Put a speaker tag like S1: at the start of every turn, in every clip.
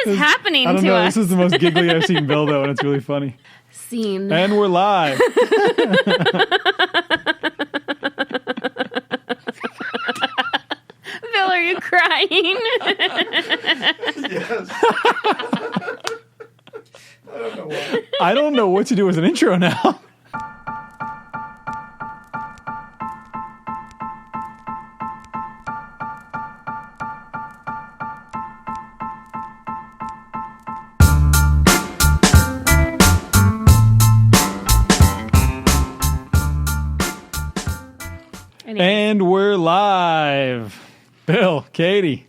S1: is happening to us?
S2: I don't know. This is the most giggly I've seen Bill, though, and it's really funny.
S1: Scene.
S2: And we're live.
S1: Bill, are you crying?
S3: Yes. I don't know why.
S2: I don't know what to do as an intro now. And we're live. Bill, Katie.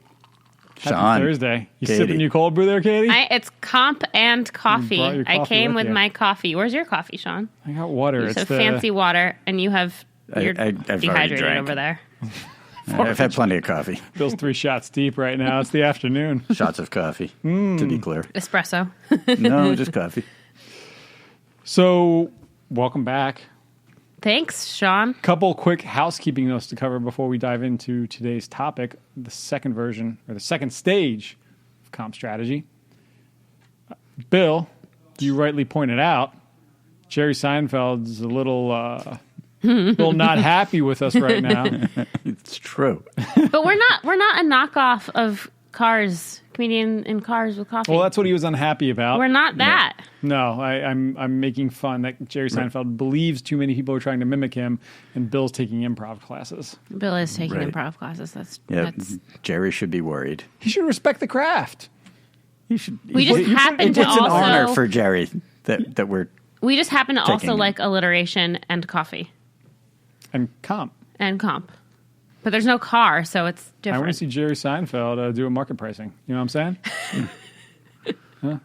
S3: Sean.
S2: Happy Thursday. You
S3: Katie.
S2: sipping your cold brew there, Katie?
S1: It's comp and coffee.
S2: You brought your
S1: I
S2: coffee
S1: came
S2: with
S1: with
S2: you.
S1: my coffee. Where's your coffee, Sean?
S2: I got water.
S1: You
S2: It's
S1: have
S2: the
S1: fancy water, and you have you're
S3: I've already
S1: dehydrated
S3: drank.
S1: over there.
S3: I've had plenty of coffee.
S2: Bill's 3 shots deep right now. It's the afternoon.
S3: Shots of coffee, to be clear.
S1: Espresso.
S3: No, just coffee.
S2: So, welcome back.
S1: Thanks, Sean.
S2: Couple quick housekeeping notes to cover before we dive into today's topic, the second version, or the second stage of Comp Strategy. Bill, you rightly pointed out, Jerry Seinfeld's a little not happy with us right now.
S3: It's true.
S1: But we're not a knockoff of Cars, comedian in Cars with Coffee.
S2: Well, that's what he was unhappy about.
S1: We're not that.
S2: No, I'm making fun that Jerry Seinfeld believes too many people are trying to mimic him, and Bill's taking improv classes.
S1: Bill is taking
S3: Right.
S1: improv classes.
S3: Yeah,
S1: That's
S3: Jerry should be worried.
S2: He should respect the craft.
S3: He should.
S1: We just happen to
S3: It's an
S1: also
S3: honor for Jerry that we're.
S1: we just happen to also
S3: Taking-
S1: like alliteration and coffee
S2: And comp.
S1: and comp. But there's no car, so it's
S2: I
S1: different.
S2: want to see Jerry Seinfeld do a market pricing. You know what I'm saying?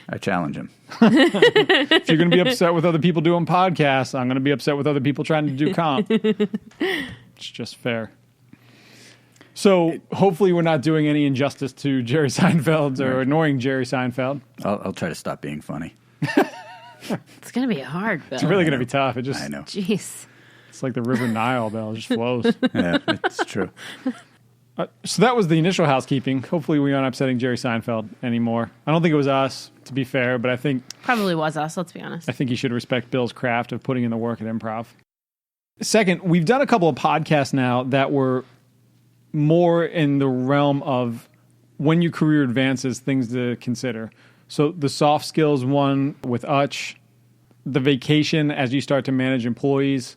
S3: I challenge him.
S2: If you're going to be upset with other people doing podcasts, I'm going to be upset with other people trying to do comp. It's just fair. So hopefully we're not doing any injustice to Jerry Seinfeld or annoying Jerry Seinfeld.
S3: I'll try to stop being funny.
S1: It's going to be hard, Bill.
S2: It's really going to be tough. It just
S3: I know.
S1: Jeez.
S2: It's like the River Nile, Bill. It just flows.
S3: Yeah, it's true.
S2: So that was the initial housekeeping. Hopefully we aren't upsetting Jerry Seinfeld anymore. I don't think it was us, to be fair, but I think
S1: Probably was us, let's be honest.
S2: he should respect Bill's craft of putting in the work at improv. Second, we've done a couple of podcasts now that were more in the realm of when your career advances, things to consider. So the soft skills one with Utch, the vacation as you start to manage employees,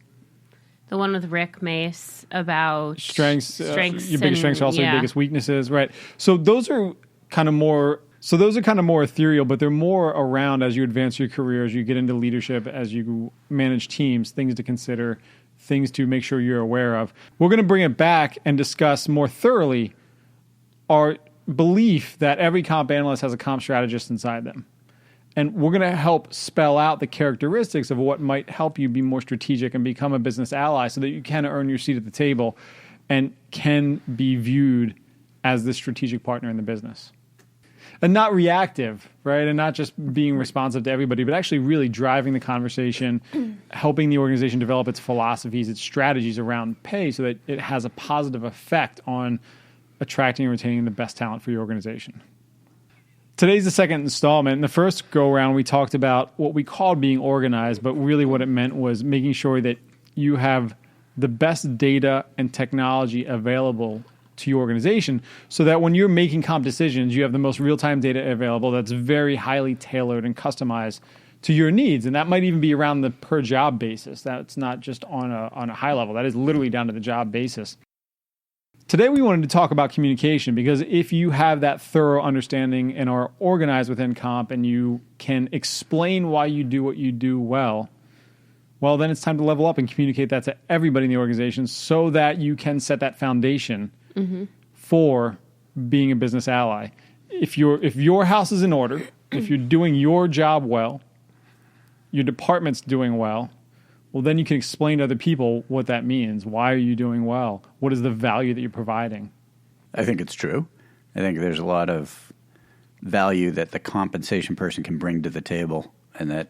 S1: The one with Rick Mace about
S2: strengths. Your biggest
S1: and-
S2: strengths are also
S1: yeah.
S2: your biggest weaknesses, right? So those are kind of more. So those are kind of more ethereal, but they're more around as you advance your career, as you get into leadership, as you manage teams, things to consider, things to make sure you're aware of. We're going to bring it back and discuss more thoroughly our belief that every comp analyst has a comp strategist inside them. And we're going to help spell out the characteristics of what might help you be more strategic and become a business ally so that you can earn your seat at the table and can be viewed as the strategic partner in the business. And not reactive, right? And not just being responsive to everybody, but actually really driving the conversation, helping the organization develop its philosophies, its strategies around pay so that it has a positive effect on attracting and retaining the best talent for your organization. Today's the second installment. In the first go-around, we talked about what we called being organized, but really what it meant was making sure that you have the best data and technology available to your organization so that when you're making comp decisions, you have the most real-time data available that's very highly tailored and customized to your needs. And that might even be around the per-job basis. That's not just on a high level. That is literally down to the job basis. Today we wanted to talk about communication because if you have that thorough understanding and are organized within comp and you can explain why you do what you do well, then it's time to level up and communicate that to everybody in the organization so that you can set that foundation for being a business ally. If your house is in order, if you're doing your job well, your department's doing well, then you can explain to other people what that means. Why are you doing well? What is the value that you're providing?
S3: I think it's true. I think there's a lot of value that the compensation person can bring to the table, and that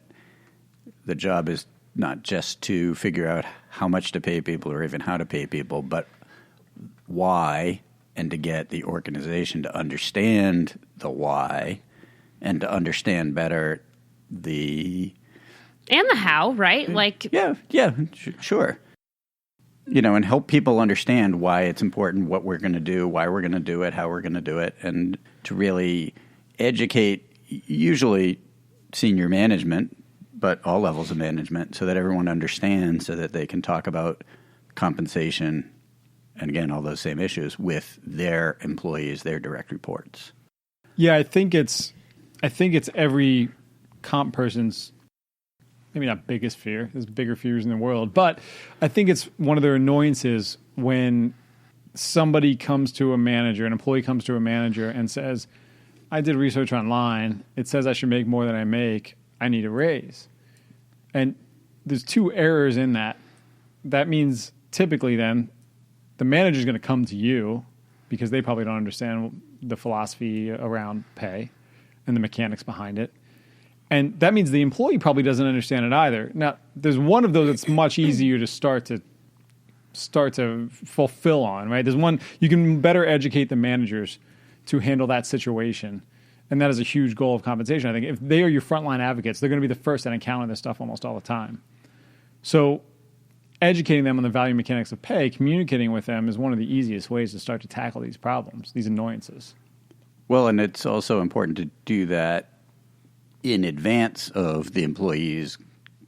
S3: the job is not just to figure out how much to pay people or even how to pay people, but why, and to get the organization to understand the why and to understand better the
S1: how, right? Like,
S3: sure. And help people understand why it's important, what we're going to do, why we're going to do it, how we're going to do it, and to really educate usually senior management, but all levels of management, so that everyone understands, so that they can talk about compensation and, again, all those same issues with their employees, their direct reports.
S2: Yeah, I think it's every comp person's, maybe not biggest fear. There's bigger fears in the world. But I think it's one of their annoyances when somebody comes to a manager, an employee comes to a manager and says, I did research online. It says I should make more than I make. I need a raise. And there's two errors in that. That means typically then the manager's going to come to you because they probably don't understand the philosophy around pay and the mechanics behind it. And that means the employee probably doesn't understand it either. Now, there's one of those that's much easier to start to fulfill on, right? There's one, you can better educate the managers to handle that situation. And that is a huge goal of compensation. I think if they are your frontline advocates, they're going to be the first that encounter this stuff almost all the time. So educating them on the value mechanics of pay, communicating with them is one of the easiest ways to start to tackle these problems, these annoyances.
S3: Well, and it's also important to do that in advance of the employees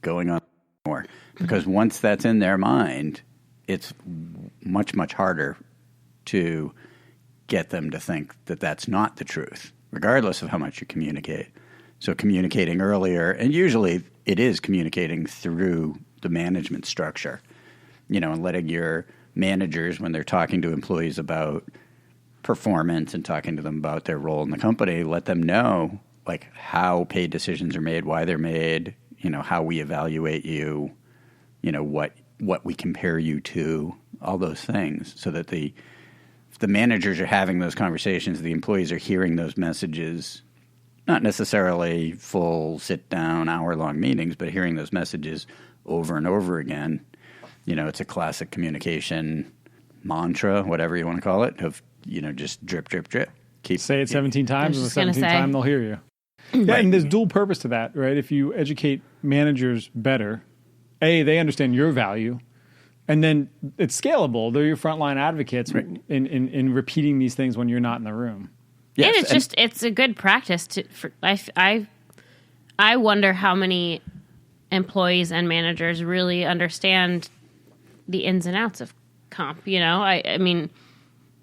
S3: going on more. Because once that's in their mind, it's much, much harder to get them to think that that's not the truth, regardless of how much you communicate. So communicating earlier, and usually it is communicating through the management structure, and letting your managers, when they're talking to employees about performance and talking to them about their role in the company, let them know like how pay decisions are made, why they're made, how we evaluate you, what we compare you to, all those things, so that if the managers are having those conversations, the employees are hearing those messages, not necessarily full sit-down, hour-long meetings, but hearing those messages over and over again. It's a classic communication mantra, whatever you want to call it, of, just drip, drip, drip.
S2: Say it 17 times, and the 17th
S1: say.
S2: time they'll hear you. Yeah, and there's dual purpose to that, right? If you educate managers better, A, they understand your value, and then it's scalable. They're your frontline advocates in repeating these things when you're not in the room.
S1: Yes, and it's a good practice I wonder how many employees and managers really understand the ins and outs of comp. I mean,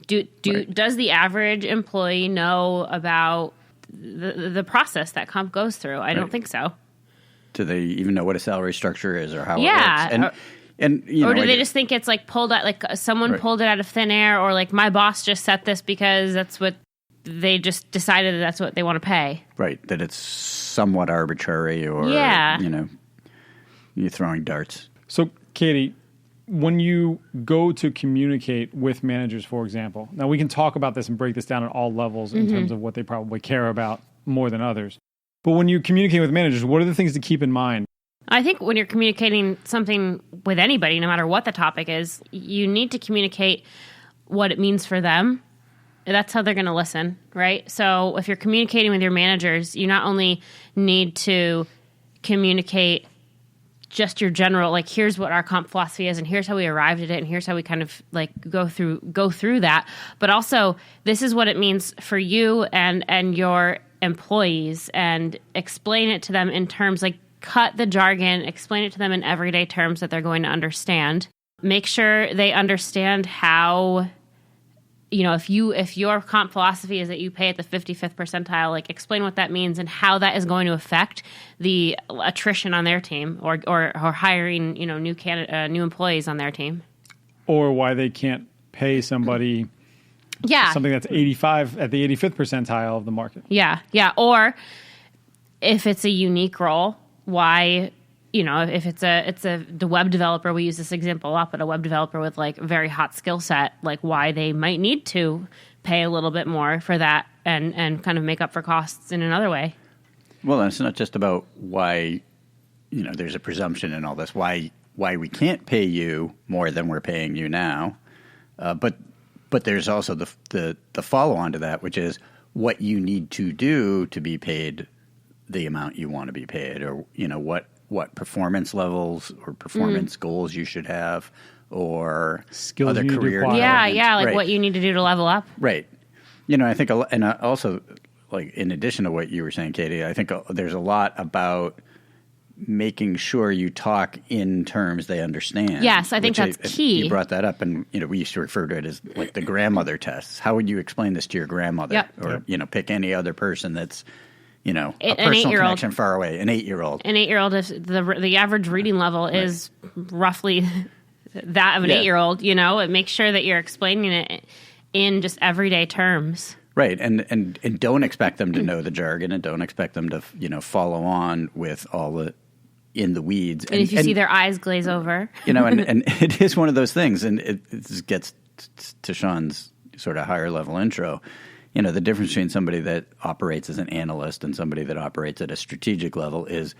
S1: does the average employee know about the process that comp goes through? I don't think so.
S3: Do they even know what a salary structure is or how it works?
S1: Or do they just think it's like pulled out, like someone pulled it out of thin air, or like my boss just set this because that's what they just decided that's what they want to pay?
S3: Right, that it's somewhat arbitrary, or you're throwing darts.
S2: So, Katie, when you go to communicate with managers, for example, now we can talk about this and break this down at all levels in terms of what they probably care about more than others. But when you communicate with managers, what are the things to keep in mind?
S1: I think when you're communicating something with anybody, no matter what the topic is, you need to communicate what it means for them. That's how they're going to listen, right? So if you're communicating with your managers, you not only need to communicate just your general, like, here's what our comp philosophy is, and here's how we arrived at it, and here's how we kind of like go through that. But also, this is what it means for you and your employees, and explain it to them in terms, like, cut the jargon, explain it to them in everyday terms that they're going to understand. Make sure they understand how, if your comp philosophy is that you pay at the 55th percentile, like, explain what that means and how that is going to affect the attrition on their team, or hiring, new employees on their team.
S2: Or why they can't pay somebody something that's 85 at the 85th percentile of the market. Yeah.
S1: Or if it's a unique role, why, if it's the web developer, we use this example a lot, but a web developer with like a very hot skill set, like why they might need to pay a little bit more for that and kind of make up for costs in another way.
S3: Well, it's not just about why, there's a presumption in all this, why we can't pay you more than we're paying you now. But there's also the follow on to that, which is, what you need to do to be paid the amount you want to be paid, or what performance levels or performance goals you should have, or
S2: Skills
S3: other
S2: you need to
S3: career
S2: acquire.
S1: Yeah, like
S3: Right.
S1: what you need to do to level up.
S3: Right. I think, and also, like, in addition to what you were saying, Katie, I think there's a lot about making sure you talk in terms they understand.
S1: Yes, I think that's key.
S3: You brought that up, and we used to refer to it as like the grandmother tests. How would you explain this to your grandmother?
S1: Yep.
S3: Or pick any other person that's a
S1: An
S3: personal
S1: 8-year-old.
S3: connection far away. An 8-year-old.
S1: An 8-year-old, if the average reading level is roughly that of an
S3: Yeah.
S1: 8-year-old, make sure that you're explaining it in just everyday terms.
S3: Right, and don't expect them to know the jargon, and don't expect them to follow on with all the in the weeds.
S1: And if you see their eyes glaze over,
S3: and it is one of those things, and it gets to Sean's sort of higher level intro. The difference between somebody that operates as an analyst and somebody that operates at a strategic level is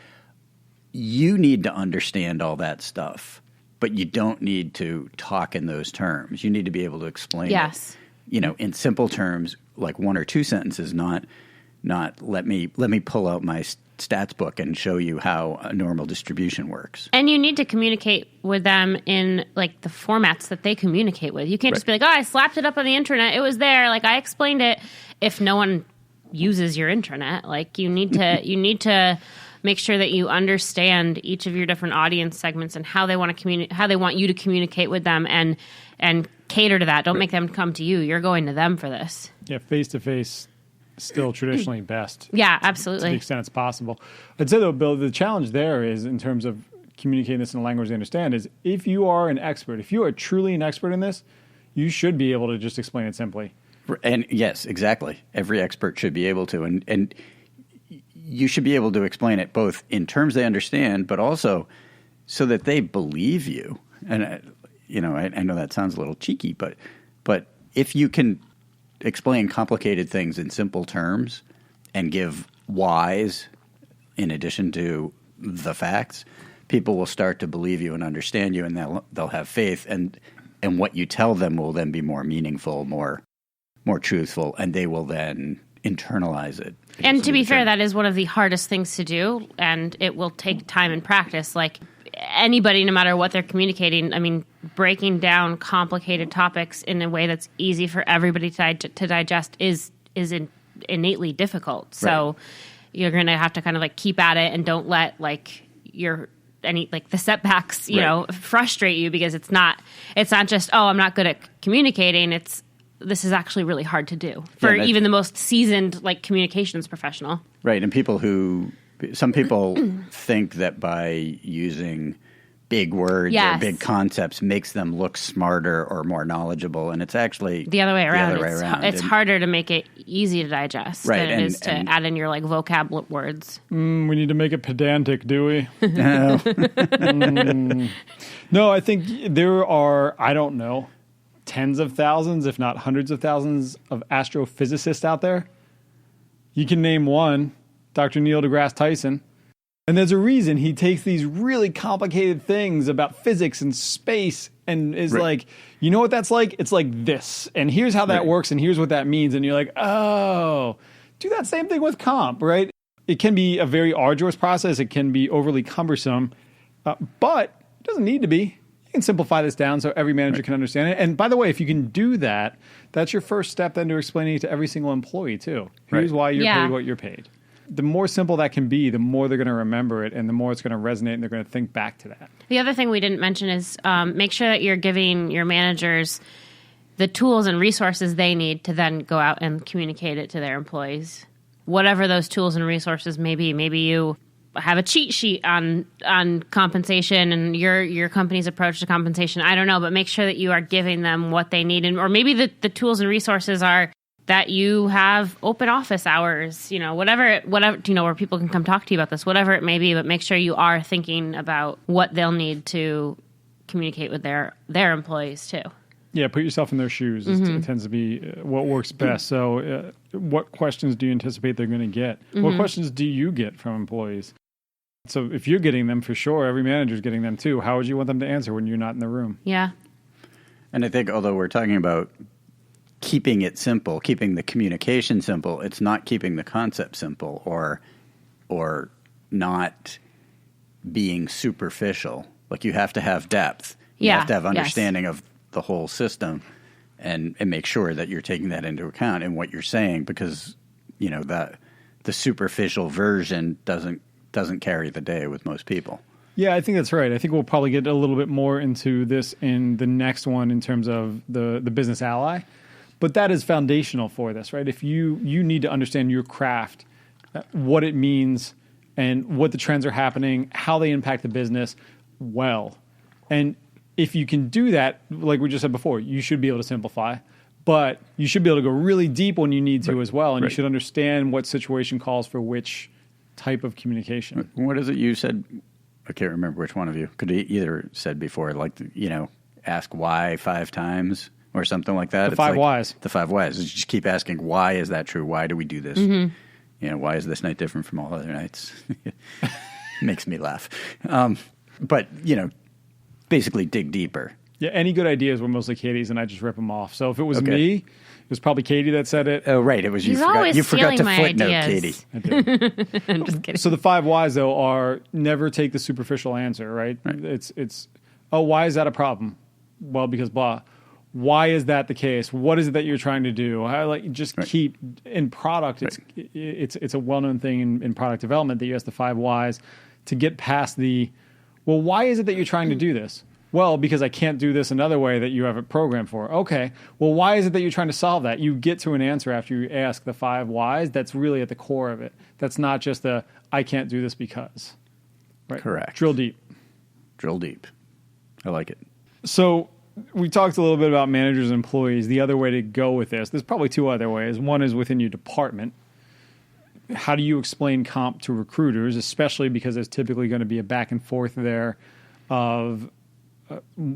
S3: you need to understand all that stuff, but you don't need to talk in those terms. You need to be able to explain
S1: yes.
S3: it, in simple terms, like 1 or 2 sentences, not let me pull out my stats book and show you how a normal distribution works.
S1: And you need to communicate with them in like the formats that they communicate with. You can't just be like, I slapped it up on the internet. It was there. Like I explained it. If no one uses your intranet, like you need to make sure that you understand each of your different audience segments and how they want to how they want you to communicate with them and cater to that. Don't make them come to you. You're going to them for this.
S2: Yeah, face-to-face still traditionally best.
S1: Yeah,
S2: To
S1: absolutely.
S2: the extent it's possible. I'd say, though, Bill, the challenge there is, in terms of communicating this in a language they understand, is if you are an expert, if you are truly an expert in this, you should be able to just explain it simply.
S3: And yes, exactly. Every expert should be able to. And you should be able to explain it both in terms they understand, but also so that they believe you. And, I know that sounds a little cheeky, but if you can explain complicated things in simple terms and give whys in addition to the facts, people will start to believe you and understand you, and they'll have faith, and what you tell them will then be more meaningful, more truthful, and they will then internalize it.
S1: And to be fair, that is one of the hardest things to do, and it will take time and practice. Like anybody, no matter what they're communicating, I mean, breaking down complicated topics in a way that's easy for everybody to digest is innately difficult. So
S3: Right.
S1: You're going to have to kind of like keep at it and don't let like the setbacks, frustrate you, because it's not just, I'm not good at communicating. This is actually really hard to do for even the most seasoned like communications professional.
S3: Right, and some people think that by using big words
S1: Yes.
S3: or big concepts makes them look smarter or more knowledgeable, and it's actually
S1: The other way around.
S3: The other way around.
S1: It's harder to make it easy to digest
S3: Right,
S1: than it
S3: and-
S1: is to
S3: and-
S1: add in your like vocab words.
S2: We need to make it pedantic, do we? No, I think there are, I don't know, tens of thousands, if not hundreds of thousands of astrophysicists out there. You can name one, Dr. Neil deGrasse Tyson. And there's a reason he takes these really complicated things about physics and space and is
S3: Right.
S2: like, you know what that's like? It's like this. And here's how that
S3: Right.
S2: works, and here's what that means. And you're like, oh, do that same thing with comp, right? It can be a very arduous process. It can be overly cumbersome, but it doesn't need to be. You can simplify this down so every manager can understand it. And by the way, if you can do that, that's your first step then to explaining it to every single employee too. Here's
S3: Right.
S2: why you're
S1: Yeah.
S2: paid what you're paid. The more simple that can be, the more they're going to remember it, and the more it's going to resonate, and they're going to think back to that.
S1: The other thing we didn't mention is make sure that you're giving your managers the tools and resources they need to then go out and communicate it to their employees. Whatever those tools and resources may be. Maybe you have a cheat sheet on compensation and your company's approach to compensation. I don't know, but make sure that you are giving them what they need. Or maybe the tools and resources are that you have open office hours, whatever, where people can come talk to you about this, whatever it may be, but make sure you are thinking about what they'll need to communicate with their employees too.
S2: Yeah, put yourself in their shoes. It tends to be what works best. So what questions do you anticipate they're going to get? What questions do you get from employees? So if you're getting them, for sure, every manager's getting them too. How would you want them to answer when you're not in the room?
S1: Yeah.
S3: And I think, although we're talking about keeping it simple, keeping the communication simple. It's not keeping the concept simple or not being superficial. Like you have to have depth. You have to have understanding of the whole system and make sure that you're taking that into account in what you're saying, because that the superficial version doesn't carry the day with most people.
S2: Yeah, I think that's right. I think we'll probably get a little bit more into this in the next one in terms of the business ally. But that is foundational for this, right? If you need to understand your craft, what it means and what the trends are happening, how they impact the business well. And if you can do that, like we just said before, you should be able to simplify. But you should be able to go really deep when you need to as well. And you should understand what situation calls for which type of communication.
S3: What is it you said? I can't remember which one of you. Could either said before, like, ask why 5 times or something like that.
S2: The 5 whys.
S3: The 5 whys. You just keep asking, why is that true? Why do we do this? Why is this night different from all other nights? Makes me laugh. But, basically dig deeper.
S2: Yeah, any good ideas were mostly Katie's, and I just rip them off. So if it was me, it was probably Katie that said it.
S3: Oh, right. It was you. You forgot to footnote Katie.
S2: I did.
S1: I'm just kidding.
S2: So the 5 whys, though, are never take the superficial answer, right? It's why is that a problem? Well, because blah. Why is that the case? What is it that you're trying to do? Keep in product. It's a well-known thing in product development that you ask the 5 whys to get past well, why is it that you're trying to do this? Well, because I can't do this another way that you have it programmed for. Okay. Well, why is it that you're trying to solve that? You get to an answer after you ask the 5 whys. That's really at the core of it. That's not just I can't do this because. Right?
S3: Correct.
S2: Drill deep.
S3: Drill deep. I like it.
S2: So we talked a little bit about managers and employees. The other way to go with this, there's probably 2 other ways. One is within your department. How do you explain comp to recruiters, especially because there's typically going to be a back and forth there of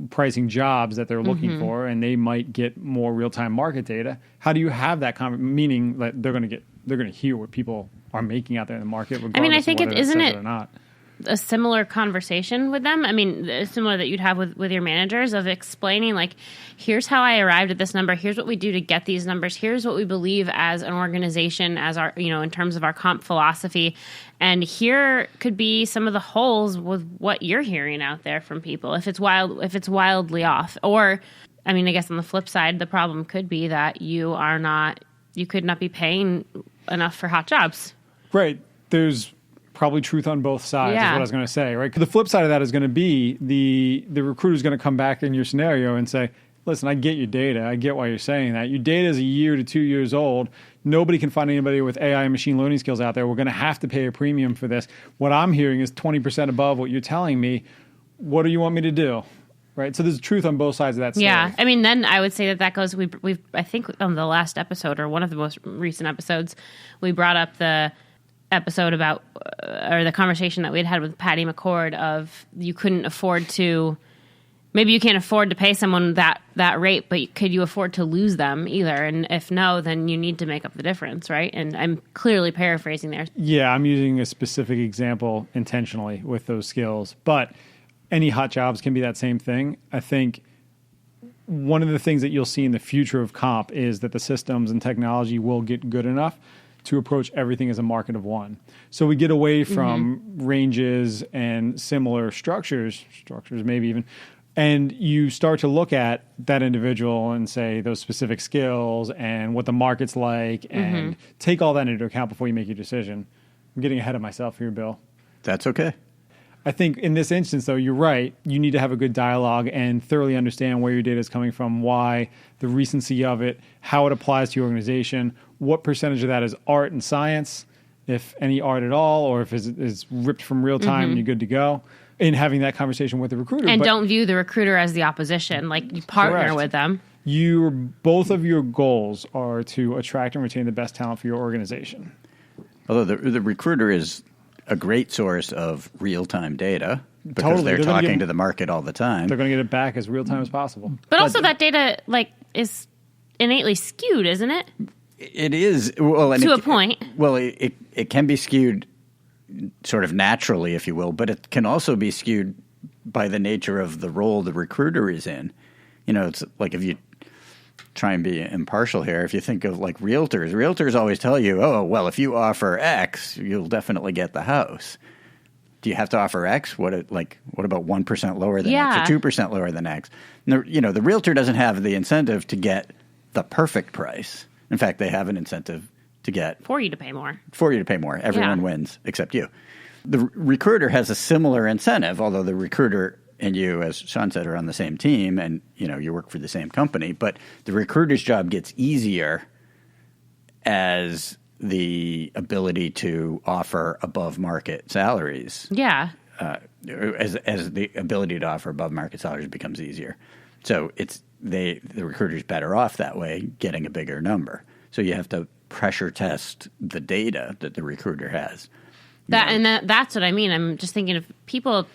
S2: pricing jobs that they're looking for, and they might get more real-time market data. How do you have that meaning that they're going to hear what people are making out there in the market, regardless
S1: I think
S2: of whether
S1: isn't
S2: it
S1: it
S2: or not?
S1: A similar conversation with them? Similar that you'd have with your managers of explaining, like, here's how I arrived at this number. Here's what we do to get these numbers. Here's what we believe as an organization, as our, in terms of our comp philosophy. And here could be some of the holes with what you're hearing out there from people. If it's wildly off, or, I guess on the flip side, the problem could be that you could not be paying enough for hot jobs.
S2: Right. There's probably truth on both sides is what I was going to say, right? The flip side of that is going to be the recruiter's going to come back in your scenario and say, listen, I get your data. I get why you're saying that. Your data is 1 year to 2 years old. Nobody can find anybody with AI and machine learning skills out there. We're going to have to pay a premium for this. What I'm hearing is 20% above what you're telling me. What do you want me to do? Right? So there's truth on both sides of that story.
S1: Yeah. Then I would say that goes, we've I think on the last episode, or one of the most recent episodes, we brought up the episode about, or the conversation that we had with Patty McCord of you couldn't afford to, maybe you can't afford to pay someone that rate, but could you afford to lose them either? And if no, then you need to make up the difference, right? And I'm clearly paraphrasing there.
S2: Yeah, I'm using a specific example intentionally with those skills, but any hot jobs can be that same thing. I think one of the things that you'll see in the future of comp is that the systems and technology will get good enough to approach everything as a market of one. So we get away from ranges and similar structures maybe even, and you start to look at that individual and say those specific skills and what the market's like, and take all that into account before you make your decision. I'm getting ahead of myself here, Bill.
S3: That's okay.
S2: I think in this instance, though, you're right. You need to have a good dialogue and thoroughly understand where your data is coming from, why, the recency of it, how it applies to your organization, what percentage of that is art and science, if any art at all, or if it's ripped from real time and you're good to go, in having that conversation with the recruiter.
S1: And don't view the recruiter as the opposition. Like, you partner with them.
S2: Both of your goals are to attract and retain the best talent for your organization.
S3: Although the recruiter is a great source of real-time data because they're talking to the market all the time.
S2: They're going to get it back as real-time as possible.
S1: But also that data, is innately skewed, isn't it?
S3: It is. Well, and
S1: to a point.
S3: Well, it can be skewed sort of naturally, if you will, but it can also be skewed by the nature of the role the recruiter is in. It's like if try and be impartial here. If you think of like realtors always tell you, oh, well, if you offer X, you'll definitely get the house. Do you have to offer X? What about 1% lower than X or 2% lower than X? And the realtor doesn't have the incentive to get the perfect price. In fact, they have an incentive to get
S1: for you to pay more.
S3: Everyone wins except you. The recruiter has a similar incentive, although the recruiter and you, as Sean said, are on the same team and, you work for the same company. But the recruiter's job gets easier as the ability to offer above market salaries.
S1: Yeah.
S3: As the ability to offer above market salaries becomes easier. So the recruiter's better off that way, getting a bigger number. So you have to pressure test the data that the recruiter has.
S1: That's what I mean. I'm just thinking if people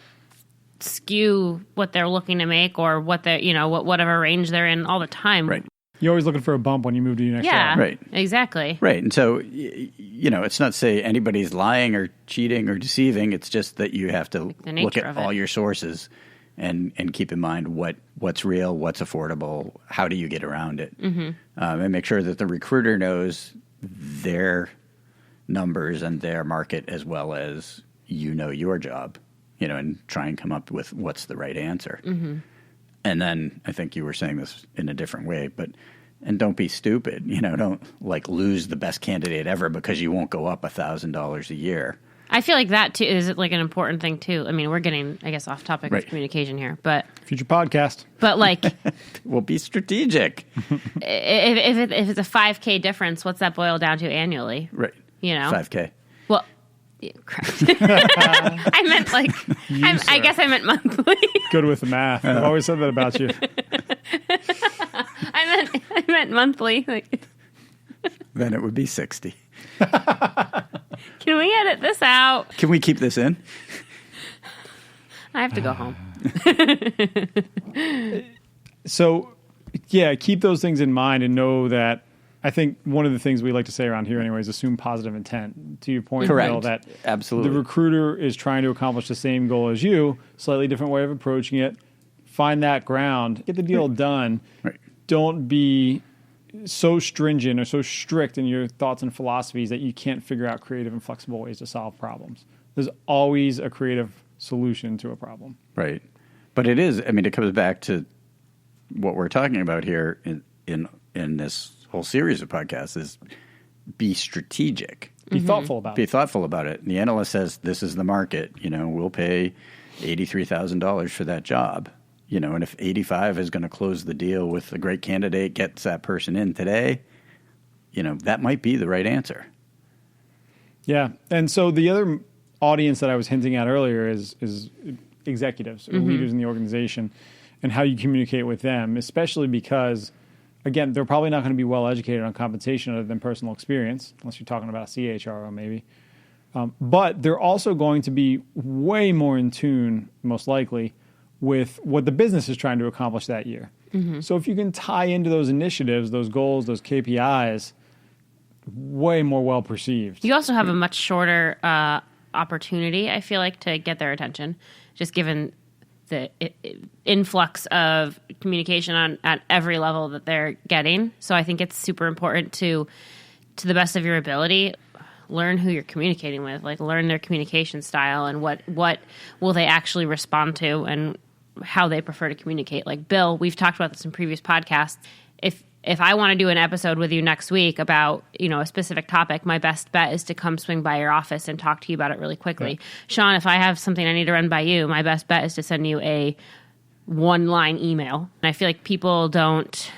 S1: skew what they're looking to make or what whatever range they're in all the time.
S3: Right.
S2: You're always looking for a bump when you move to your next job.
S3: Right.
S1: Exactly.
S3: Right. And so, it's not to say anybody's lying or cheating or deceiving. It's just that you have to look at all your sources and keep in mind what's real, what's affordable, how do you get around it, and make sure that the recruiter knows their numbers and their market as well as your job, and try and come up with what's the right answer. Mm-hmm. And then I think you were saying this in a different way, and don't be stupid. Don't lose the best candidate ever because you won't go up $1,000 a year.
S1: I feel like that too is an important thing too. I mean, we're getting, I guess, off topic of communication here, but
S2: future podcast.
S1: But
S3: we'll be strategic.
S1: if it's a $5,000 difference, what's that boil down to annually?
S3: Right. $5,000.
S1: Well. I meant I guess I meant monthly.
S2: Good with the math. I've always said that about you.
S1: I meant monthly.
S3: Then it would be 60.
S1: Can we edit this out?
S3: Can we keep this in?
S1: I have to go home.
S2: So, keep those things in mind and know that I think one of the things we like to say around here anyway is assume positive intent. To your point,
S3: correct.
S2: Bill, that
S3: absolutely
S2: the recruiter is trying to accomplish the same goal as you, slightly different way of approaching it. Find that ground, get the deal done.
S3: Right.
S2: Don't be so stringent or so strict in your thoughts and philosophies that you can't figure out creative and flexible ways to solve problems. There's always a creative solution to a problem.
S3: Right. But it comes back to what we're talking about here in this whole series of podcasts is be strategic.
S2: Be thoughtful about it.
S3: Be thoughtful about it. And the analyst says, this is the market. We'll pay $83,000 for that job. And if 85 is going to close the deal with a great candidate, gets that person in today, that might be the right answer.
S2: Yeah. And so the other audience that I was hinting at earlier is executives or leaders in the organization and how you communicate with them, especially because, again, they're probably not going to be well educated on compensation other than personal experience, unless you're talking about a CHRO maybe. But they're also going to be way more in tune, most likely, with what the business is trying to accomplish that year. Mm-hmm. So if you can tie into those initiatives, those goals, those KPIs, way more well perceived.
S1: You also have a much shorter opportunity, I feel like, to get their attention, just given the influx of communication at every level that they're getting. So I think it's super important to the best of your ability, learn who you're communicating with, learn their communication style and what will they actually respond to and how they prefer to communicate. Like Bill, we've talked about this in previous podcasts. If I want to do an episode with you next week about, a specific topic, my best bet is to come swing by your office and talk to you about it really quickly. Yeah. Sean, if I have something I need to run by you, my best bet is to send you a one-line email. And I feel like people don't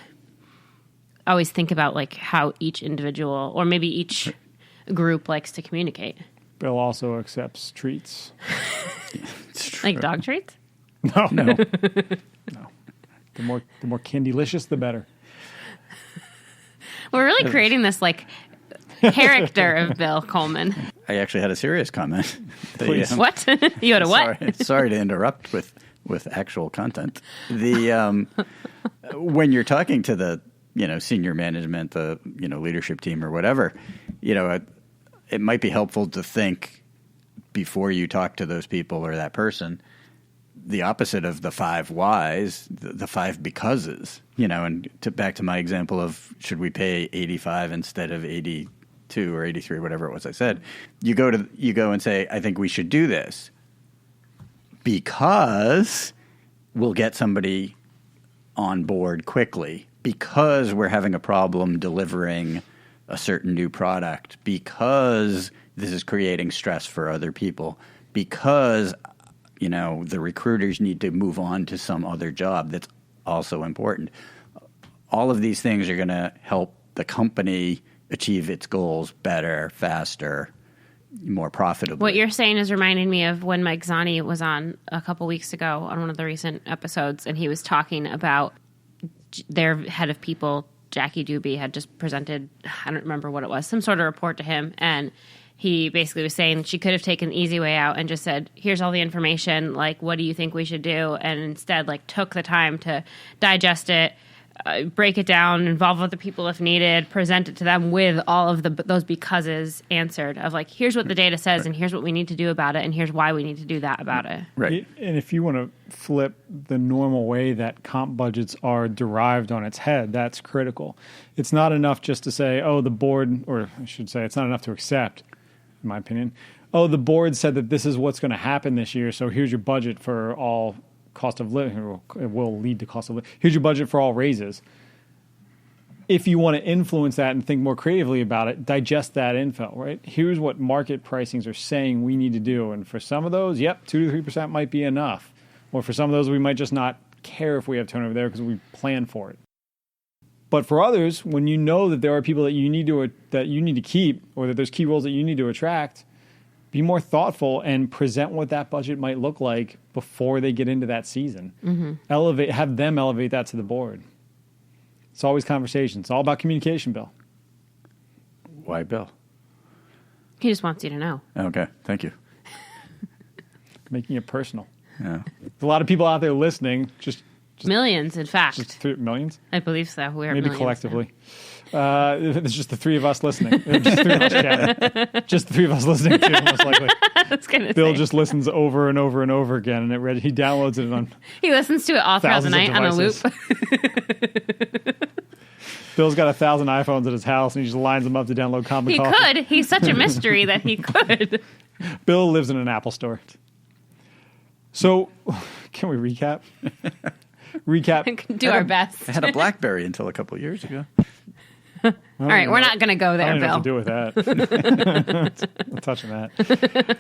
S1: always think about how each individual or maybe each group likes to communicate.
S2: Bill also accepts treats.
S1: Like dog treats?
S2: No. No. The more candy-licious, the better.
S1: We're really creating this character of Bill Coleman.
S3: I actually had a serious comment.
S2: Please.
S1: What? You had a what?
S3: Sorry to interrupt with actual content. When you're talking to the senior management, the leadership team or whatever, it might be helpful to think before you talk to those people or that person the opposite of the 5 whys, the 5 becauses, and back to my example of should we pay 85 instead of 82 or 83, whatever it was I said. You go and say, I think we should do this because we'll get somebody on board quickly, because we're having a problem delivering a certain new product, because this is creating stress for other people, because the recruiters need to move on to some other job that's also important. All of these things are going to help the company achieve its goals better, faster, more profitably.
S1: What you're saying is reminding me of when Mike Zani was on a couple weeks ago on one of the recent episodes, and he was talking about their head of people, Jackie Doobie, had just presented, I don't remember what it was, some sort of report to him, and he basically was saying she could have taken the easy way out and just said, here's all the information, like, what do you think we should do? And instead, like, took the time to digest it, break it down, involve other people if needed, present it to them with all of those becauses answered of like, here's what the data says and here's what we need to do about it and here's why we need to do that about it.
S3: Right.
S2: And if you want to flip the normal way that comp budgets are derived on its head, that's critical. It's not enough just to say, oh, the board, or I should say, it's not enough to accept, in my opinion, oh, the board said that this is what's going to happen this year, so here's your budget for all cost of living, it will lead to cost of living. Here's your budget for all raises. If you want to influence that and think more creatively about it, digest that info, right? Here's what market pricings are saying we need to do. And for some of those, 2 to 3% might be enough. Or for some of those, we might just not care if we have turnover there because we plan for it. But for others, when you know that there are people that you need to keep, or that there's key roles that you need to attract, be more thoughtful and present what that budget might look like before they get into that season. Mm-hmm. Have them elevate that to the board. It's always conversation. It's all about communication, Bill.
S3: Why, Bill?
S1: He just wants you to know.
S3: Okay, thank you.
S2: Making it personal.
S3: Yeah.
S2: There's a lot of people out there listening. Just
S1: millions, in fact.
S2: Just millions?
S1: I believe so. We are
S2: maybe
S1: millions
S2: collectively. It's just the 3 of us listening. Just 3 of us chatting. Just the 3 of us listening too, most likely. Bill just listens over and over and over again, and he downloads it on.
S1: He listens to it all throughout the night on a loop.
S2: Bill's got 1,000 iPhones at his house, and he just lines them up to download Common
S1: He
S2: Coffee.
S1: could. He's such a mystery that he could.
S2: Bill lives in an Apple store. So, can we recap?
S1: Do our best.
S3: I had a BlackBerry until a couple of years ago.
S1: All right, we're not going to go there,
S2: I don't
S1: Bill.
S2: know what to do with that. I'm touching that.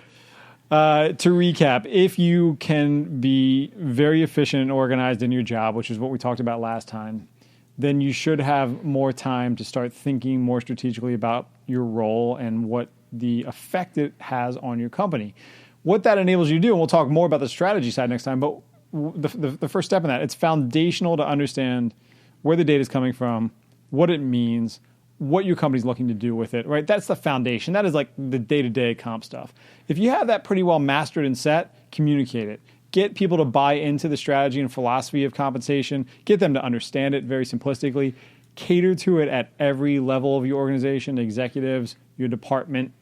S2: To recap, if you can be very efficient and organized in your job, which is what we talked about last time, then you should have more time to start thinking more strategically about your role and what the effect it has on your company. What that enables you to do, and we'll talk more about the strategy side next time, but the first step in that, it's foundational to understand where the data is coming from, what it means, what your company's looking to do with it, right? That's the foundation. That is like the day-to-day comp stuff. If you have that pretty well mastered and set, communicate it. Get people to buy into the strategy and philosophy of compensation. Get them to understand it very simplistically. Cater to it at every level of your organization, executives, your department,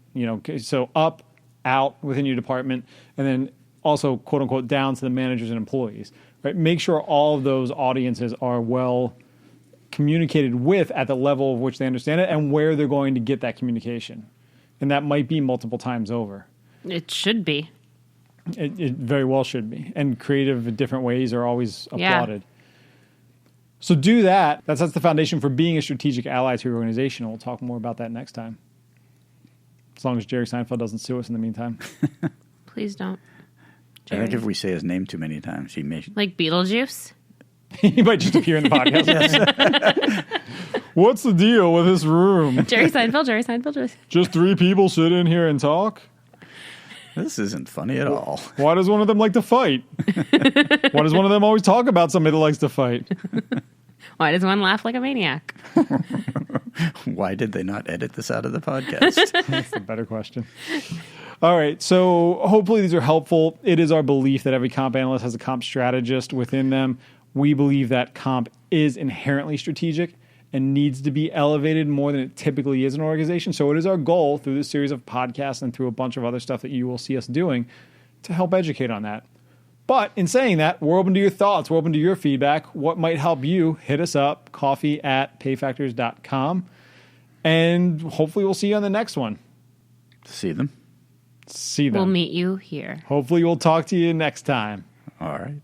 S2: so up, out within your department, and then also, quote unquote, down to the managers and employees, right? Make sure all of those audiences are well communicated with at the level of which they understand it and where they're going to get that communication. And that might be multiple times over.
S1: It should be.
S2: It very well should be. And creative different ways are always applauded. Yeah. So do that. That's the foundation for being a strategic ally to your organization. We'll talk more about that next time. As long as Jerry Seinfeld doesn't sue us in the meantime.
S1: Please don't.
S3: Jerry. I think if we say his name too many times, he may...
S1: Like Beetlejuice?
S2: He might just appear in the podcast. What's the deal with this room?
S1: Jerry Seinfeld.
S2: Just 3 people sit in here and talk?
S3: This isn't funny at all.
S2: Why does one of them like to fight? Why does one of them always talk about somebody that likes to fight?
S1: Why does one laugh like a maniac?
S3: Why did they not edit this out of the podcast?
S2: That's a better question. All right, so hopefully these are helpful. It is our belief that every comp analyst has a comp strategist within them. We believe that comp is inherently strategic and needs to be elevated more than it typically is in an organization. So it is our goal through this series of podcasts and through a bunch of other stuff that you will see us doing to help educate on that. But in saying that, we're open to your thoughts. We're open to your feedback. What might help you? Hit us up, coffee@payfactors.com. And hopefully we'll see you on the next one.
S3: See them.
S2: See them.
S1: We'll meet you here.
S2: Hopefully we'll talk to you next time.
S3: All right.